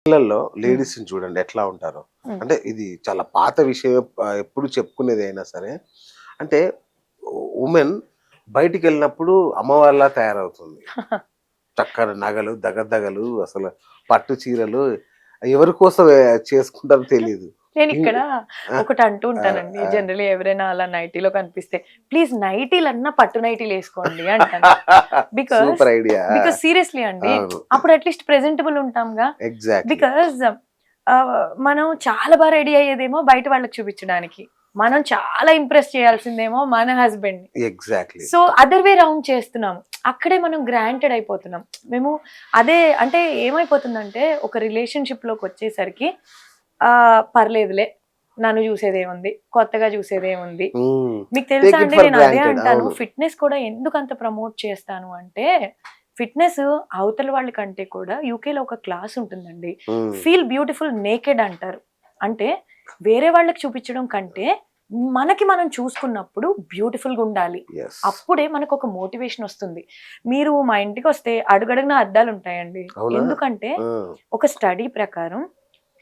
పిల్లల్లో హ్మ్. లేడీస్‌ని చూడండి ఎట్లా ఉంటారో. హ్మ్. అంటే ఇది చాలా పాత విషయమే ఎప్పుడు చెప్పుకునేది అయినా సరే. అంటే వుమెన్ బయటికెళ్ళినప్పుడు అమ్మవారిలా తయారవుతుంది. చక్కని నగలు, దగదగలు అసలు పట్టు చీరలు ఎవరి కోసం చేసుకుంటారో తెలీదు. ఇం నేనిక్కడ ఆ! ఒకటి అంటూ ఆ! ఉంటానండి. ఆ! జనరల్లీ ఎవరైనా అలా నైటీలో కనిపిస్తే, "ప్లీజ్ నైటీలన్నా పట్టు నైటీలేసుకోండి" అంటాను. Because, super idea. Because seriously అండి. అవును. అప్పుడు అట్‌లీస్ట్ ప్రెజెంటబుల్ ఉంటాంగా. ఎగ్జాక్ట్‌లీ. బికాస్ మనం చాలా రెడీ అయ్యేదేమో బయట వాళ్ళకి చూపించడానికి. మనం చాలా ఇంప్రెస్ చేయాల్సిందేమో మన హస్బెండ్‌ని. Exactly. So, other way round చేస్తున్నాము. అక్కడే మనం గ్రాంటెడ్ అయిపోతున్నాం. మేము అదే అంటే ఏమైపోతుందంటే ఒక రిలేషన్‌షిప్‌లోకొచ్చేసరికి పర్లేదులే. నన్ను జూసేదేముంది, కొత్తగా జూసేదేముంది. హ్మ్. మీకు తెలుసా టేక్ ఇట్ అండి ఫర్ నేను అదే గ్రాంటెడ్. అంటాను. అవును. ఫిట్‌నెస్ కూడా ఎందుకంత ప్రమోట్ చేస్తాను అంటే, ఫిట్‌నెస్ అవతల వాళ్ళ కంటే కూడా యూకేలో ఒక క్లాస్ ఉంటుందండి. హ్మ్. ఫీల్ బ్యూటిఫుల్ నేకెడ్ అంటారు. అంటే వేరే వాళ్ళకి చూపించడం కంటే, మనకి మనం చూసుకున్నప్పుడు బ్యూటిఫుల్‌గా ఉండాలి. యెస్. అప్పుడే మనకొక మోటివేషన్ ఒస్తుంది. మీరు మా ఇంటికొస్తే అడుగడుగునా అద్దాలుంటాయండి. అవునా? ఎందుకంటే, ఆ! ఒక స్టడీ ప్రకారం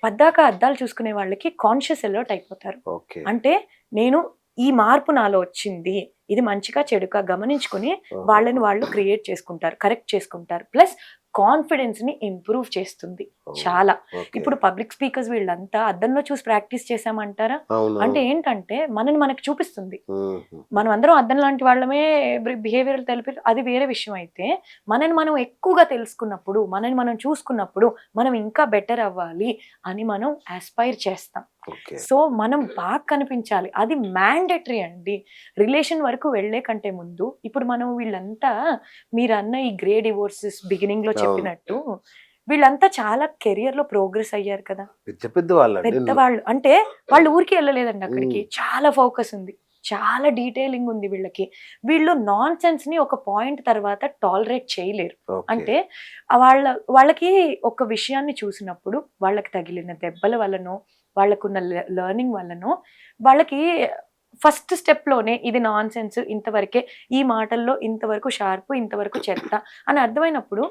పద్దాక అద్దాలు చూసుకునే వాళ్ళకి కాన్షియస్ అలర్ట్ అయిపోతారు. ఓకే. అంటే నేను ఈ మార్పు నాలో వచ్చింది. ఇది మంచిగా, చెడుకా గమనించుకొని వాళ్ళని ఓహోహో! వాళ్ళు క్రియేట్ చేసుకుంటారు. కరెక్ట్ చేసుకుంటారు. ప్లస్ కాన్ఫిడెన్స్‌ని ఇంప్రూవ్ చేస్తుంది ఓహ్! చాలా. ఓకే. ఇప్పుడు పబ్లిక్ స్పీకర్స్ వీళ్ళంతా అద్దంలో చూసి ప్రాక్టీస్ చేశామంటారా? అంటే అవునవును. ఏంటంటే మనని మనకు చూపిస్తుంది. హుహుహు. మనం అందరం అద్దం లాంటి వాళ్ళమే బిహేవియరల్ థెరపీ అది వేరే విషయం అయితే, మనని మనం ఎక్కువగా తెలుసుకున్నప్పుడు, మనని మనం చూసుకున్నప్పుడు, మనం ఇంకా బెటర్ అవ్వాలి అని మనం యాస్పైర్ చేస్తాం. ఓకే. సో, మనం బాగా కనిపించాలి. అది మ్యాండేటరీ అండి. రిలేషన్ వరకు వెళ్ళే కంటే ముందు, ఇప్పుడు మనం వీళ్ళంతా మీరన్న ఈ గ్రే డివోర్సెస్ బిగినింగ్‌లో అవును. చెప్పినట్టు, వీళ్ళంతా చాలా కెరియర్‌లో ప్రోగ్రెస్ అయ్యారు కదా! పెద్ద పెద్ద వాళ్ళండి. పెద్దవాళ్ళు. అంటే వాళ్ళు ఊరికే ఎళ్ళలేదండి అక్కడికి. హ్మ్. చాలా ఫోకస్ ఉంది. చాలా డీటెయిలింగ్ ఉంది వీళ్ళకి. వీళ్ళు నాన్‌సెన్స్‌ని ఒక పాయింట్ తర్వాత టాలరేట్ చేయలేరు. ఓకే. అంటే వాళ్ళ వాళ్ళకి ఒక విషయాన్ని చూసినప్పుడు వాళ్ళకి తగిలిన దెబ్బల వల్లనో, వాళ్ళకున్న లెర్నింగ్ వల్లనో వాళ్ళకి ఫస్ట్ స్టెప్‌లోనే ఇది నాన్‌సెన్స్ ఇంతవరకే. ఈ మాటల్లో ఇంతవరకు షార్పు, ఇంతవరకు చెత్త అని అర్థమైనప్పుడు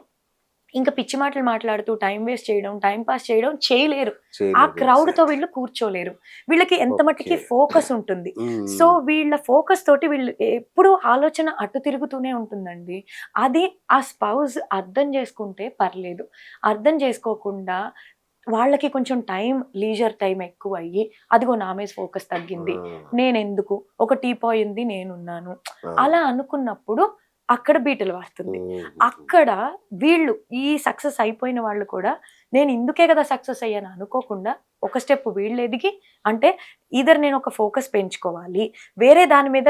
ఇంక పిచ్చి మాటలు మాట్లాడుతూ టైమ్ వేస్ట్ చేయడం, టైమ్ పాస్ చేయడం చేయలేరు. ఆ చేయలేదు. క్రౌడ్‌తో ఎగ్జాక్ట్‌లీ. వీళ్ళు కూర్చోలేరు. వీళ్ళకి ఎంత ఓకే. మట్టికి ఫోకస్ ఉంటుంది. సో, హ్మ్. వీళ్ళ ఫోకస్ తోటి వీళ్ళు ఎప్పుడూ ఆలోచన అటు తిరుగుతూనే ఉంటుందండి. అది ఆ స్పౌస్ అర్థం చేసుకుంటే పర్లేదు. అర్థం చేసుకోకుండా వాళ్ళకి కొంచెం లీజర్ టైమ్ ఎక్కువయ్యి, అదిగో నా మీద ఫోకస్ తగ్గింది. ఆ! నేనెందుకు? ఒక టీపాయ్ ఉంది నేనున్నాను. అవును. అలా అనుకున్నప్పుడు అక్కడ బీటలు వాస్తుంది. హుహుహు. అక్కడ వీళ్ళు ఈ సక్సెస్ అయిపోయిన వాళ్ళు కూడా నేను ఇందుకే కదా సక్సెస్ అయ్యాను అనుకోకుండా ఒక స్టెప్ వీళ్ళు ఎదిగి అంటే ఈథర్ నేను ఒక ఫోకస్ పెంచుకోవాలి. వేరే దాని మీద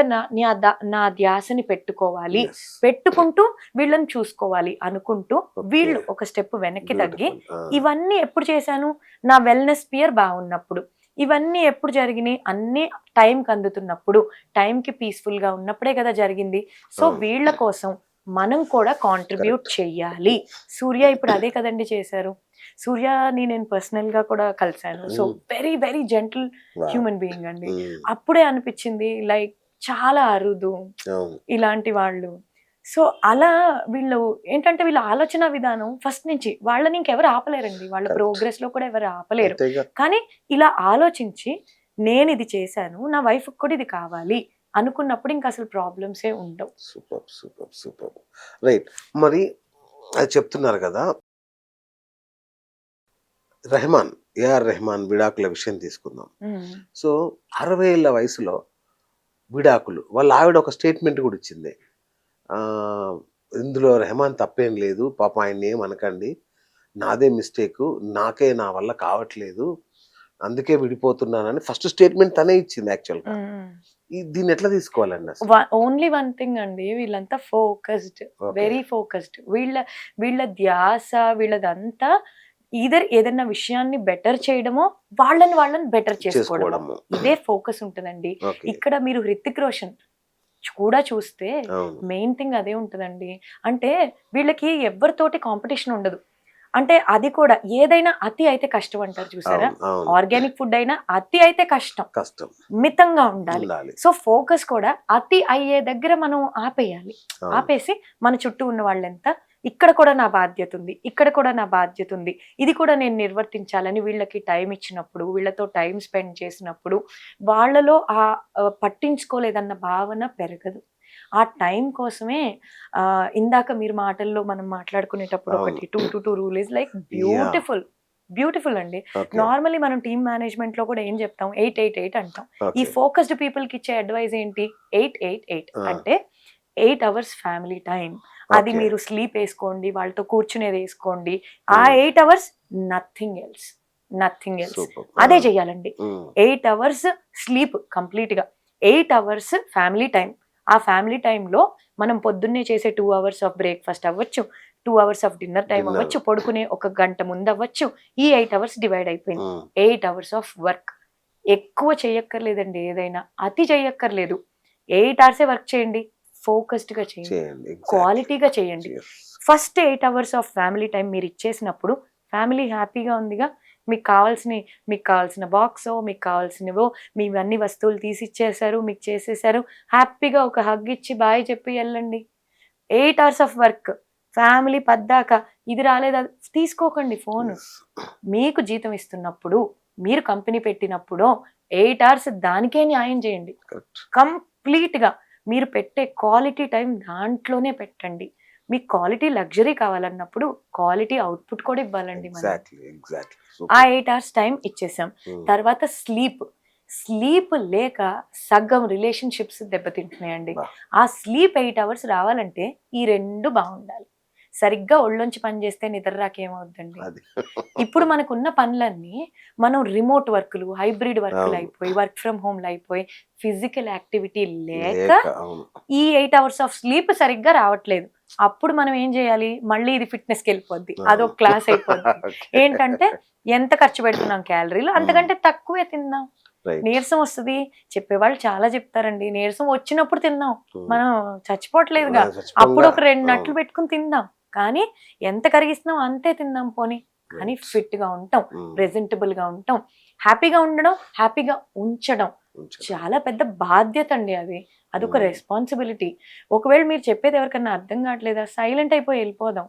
నా ధ్యాసని పెట్టుకోవాలి. యెస్. పెట్టుకుంటూ వీళ్ళని చూసుకోవాలి అనుకుంటూ ఓకే. వీళ్ళు ఒక స్టెప్ వెనక్కి తగ్గి బ్యూటిఫుల్. ఆ! ఇవన్నీ ఎప్పుడు చేశాను? నా వెల్‌నెస్ స్పియర్ బాగున్నప్పుడు. ఇవన్నీ ఎప్పుడు జరిగినియి? అన్నీ టైంకి అందుతున్నప్పుడు, టైంకి పీస్‌ఫుల్‌గా ఉన్నప్పుడే కదా జరిగింది. సో, అవును. వీళ్ళ కోసం మనం కూడా కాంట్రిబ్యూట్ కరెక్ట్. చెయ్యాలి. సూర్య ఇప్పుడు అదే కదండీ చేశారు. సూర్యని నేను పర్సనల్‌గా కూడా కలిసాను. సో, హ్మ్. Very very gentle wow! Human being అండి. హ్మ్. అప్పుడే అనిపిచ్చింది లైక్ చాలా అరుదు అవును. ఇలాంటి వాళ్ళు. సో, అలా వీళ్ళు ఏంటంటే వీళ్ళ ఆలోచన విధానం ఫస్ట్ నుంచి వాళ్ళని ఇంకెవరు ఆపలేరండి. వాళ్ళ కరెక్ట్. ప్రోగ్రెస్‌లో కూడా ఎవరు ఆపలేరు. అంతేగా. కానీ ఇలా ఆలోచించి నేనిది చేశాను. నా వైఫ్‌కి కూడా ఇది కావాలి అనుకున్నప్పుడు ఇంకసలు ప్రాబ్లమ్సే ఉండవు. సూపర్. సూపర్. సూపర్. రైట్. మరి అది చెప్తున్నారు గదా! రెహమాన్, ఏఆర్ రెహమాన్ విడాకుల విషయం తీసుకుందాం. హ్మ్. సో, 60 ఏళ్ల వయసులో విడాకులు. వాళ్ళ ఆవిడ ఒక స్టేట్‌మెంట్ గూడా ఇచ్చింది. ఆహ్, ఇందులో రెహమాన్ తప్పేం లేదు. పాపం ఆయన్నేం అనకండి. నాదే మిస్టేకు. నాకే నా వల్ల కావట్లేదు. అందుకే విడిపోతున్నానని ఫస్ట్ స్టేట్‌మెంట్ తనే ఇచ్చింది యాక్చువల్‌గా. హ్మ్. దీన్నెట్లా తీసుకోవాలండి అసలు? ఓన్లీ వన్ థింగ్ అండి. వీళ్ళంతా ఫోకస్డ్. ఓకే. Very focused. వీళ్ళ ధ్యాస వీళ్ళదంతా ఈథర్ ఏదన్నా విషయాన్ని బెటర్ చేయడమో, వాళ్ళని బెటర్ చేసుకోవడమో. చేసుకోవడము. ఇదే ఫోకస్ ఉంటదండి. ఓకే. ఇక్కడ మీరు 'హృతిక్ రోషన్' కూడా చూస్తే అవును. మెయిన్ థింగ్ అదే ఉంటదండి. అంటే వీళ్ళకి ఎవ్వరితోటి కాంపిటీషన్ ఉండదు. అంటే అది కూడా ఏదైనా అతి అయితే కష్టం అంటారు చూసారా? అవును. అవును. ఆర్గానిక్ ఫుడ్ అయినా అతి అయితే కష్టం. కష్టం. మితంగా ఉండాలి. ఉండాలి. సో, ఫోకస్ కూడా అతి అయ్యే దగ్గర మనం ఆపేయాలి. అవును. ఆపేసి మన చుట్టూ ఉన్న వాళ్ళెంత, ఇక్కడ కూడా నా బాధ్యత ఉంది, ఇక్కడ కూడా నా బాధ్యత ఉంది, ఇది కూడా నేను నిర్వర్తించాలని వీళ్ళకి టైం ఇచ్చినప్పుడు, వీళ్ళతో టైం స్పెండ్ చేసినప్పుడు వాళ్ళలో పట్టించుకోలేదన్న భావన పెరగదు. ఆ టైం కోసమే ఇందాక మీరు మాటల్లో మనం మాట్లాడుకునేటప్పుడు ఒకటి 2 to 2 rule is like beautiful అండి. నార్మల్లీ మనం టీమ్ మేనేజ్మెంట్ లో కూడా ఏం చెప్తాం, 8-8-8 అంటాం. ఈ ఫోకస్డ్ పీపుల్ కి ఇచ్చే అడ్వైస్ ఏంటి, 8-8-8 అంటే 8 hours ఫ్యామిలీ టైం. అది మీరు స్లీప్ వేసుకోండి, వాళ్ళతో కూర్చునేది వేసుకోండి, ఆ 8 hours నథింగ్ ఎల్స్. అదే చెయ్యాలండి. 8 hours స్లీప్ కంప్లీట్ గా, 8 hours ఫ్యామిలీ టైం. ఆ ఫ్యామిలీ టైంలో మనం పొద్దున్నే చేసే 2 hours ఆఫ్ బ్రేక్ఫాస్ట్ అవ్వచ్చు, 2 hours ఆఫ్ డిన్నర్ టైం అవ్వచ్చు, పడుకునే 1 గంట ముందు అవ్వచ్చు. ఈ 8 hours డివైడ్ అయిపోయింది. 8 hours ఆఫ్ వర్క్. ఎక్కువ చేయక్కర్లేదండి, ఏదైనా అతి చేయక్కర్లేదు. 8 hours వర్క్ చేయండి, ఫోకస్డ్ గా చేయండి, క్వాలిటీగా చేయండి. First 8 hours of family time మీరు ఇచ్చేసినప్పుడు ఫ్యామిలీ హ్యాపీగా ఉందిగా. మీకు కావాల్సిన బాక్సో, మీకు కావాల్సినవో, మీ అన్ని వస్తువులు తీసి ఇచ్చేసారు, మీకు చేసేసారు, హ్యాపీగా ఒక హగ్ ఇచ్చి బాయ్ చెప్పి వెళ్ళండి. 8 hours ఆఫ్ వర్క్ ఫ్యామిలీ పద్దాక ఇది రాలేదా తీసుకోకండి ఫోన్. మీకు జీతం ఇస్తున్నప్పుడు, మీరు కంపెనీ పెట్టినప్పుడు 8 hours దానికే న్యాయం చేయండి. కంప్లీట్ గా మీరు పెట్టే క్వాలిటీ టైం దాంట్లోనే పెట్టండి. మీకు క్వాలిటీ లగ్జరీ కావాలన్నప్పుడు క్వాలిటీ అవుట్పుట్ కూడా ఇవ్వాలండి. ఆ 8 hours టైం ఇచ్చేసాం. తర్వాత స్లీప్ లేక సగం రిలేషన్షిప్స్ దెబ్బతింటున్నాయండి. ఆ స్లీప్ 8 hours రావాలంటే ఈ 2 బాగుండాలి. సరిగ్గా ఒళ్ళొంచి పని చేస్తే నిద్ర రాకేమవుద్దండి. ఇప్పుడు మనకున్న పనులన్నీ మనం రిమోట్ వర్క్లు, హైబ్రిడ్ వర్క్లు అయిపోయి, వర్క్ ఫ్రమ్ హోమ్లు అయిపోయి, ఫిజికల్ యాక్టివిటీ లేక ఈ 8 hours ఆఫ్ స్లీప్ సరిగ్గా రావట్లేదు. అప్పుడు మనం ఏం చేయాలి, మళ్ళీ ఇది ఫిట్నెస్కి వెళ్ళిపోద్ది, అదొక క్లాస్ అయిపోద్ది. ఏంటంటే ఎంత ఖర్చు పెడుతున్నాం క్యాలరీలు, అంతకంటే తక్కువే తిందాం. నీరసం వస్తుంది, చెప్పేవాళ్ళు చాలా చెప్తారండి, నీరసం వచ్చినప్పుడు తిందాం, మనం చచ్చిపోవట్లేదుగా, అప్పుడు ఒక 2 నట్లు పెట్టుకుని తిందాం. కానీ ఎంత కరిగిస్తున్నాం అంతే తిందాం పోనీ. కానీ ఫిట్ గా ఉంటాం, ప్రెజెంటబుల్ గా ఉంటాం, హ్యాపీగా ఉండడం, హ్యాపీగా ఉంచడం చాలా పెద్ద బాధ్యత అండి. అదొక రెస్పాన్సిబిలిటీ. ఒకవేళ మీరు చెప్పేది ఎవరికన్నా అర్థం కావట్లేదా, సైలెంట్ అయిపోయి వెళ్ళిపోదాం.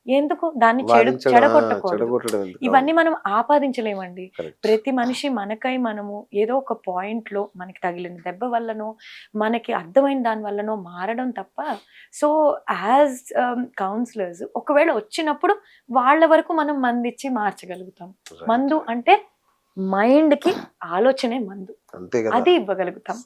ఎందుకు దాన్ని చెడగొట్టకూడదు. ఇవన్నీ మనం ఆపాదించలేమండి. ప్రతి మనిషి మనకై మనము ఏదో ఒక పాయింట్ లో మనకి తగిలిన దెబ్బ వల్లనో, మనకి అర్థమైన దాని వల్లనో మారడం తప్ప. సో యాజ్ కౌన్సిలర్స్ ఒకవేళ వచ్చినప్పుడు వాళ్ళ వరకు మనం మందిచ్చి మార్చగలుగుతాం. మందు అంటే మైండ్ కి ఆలోచనే మందు, అది ఇవ్వగలుగుతాం.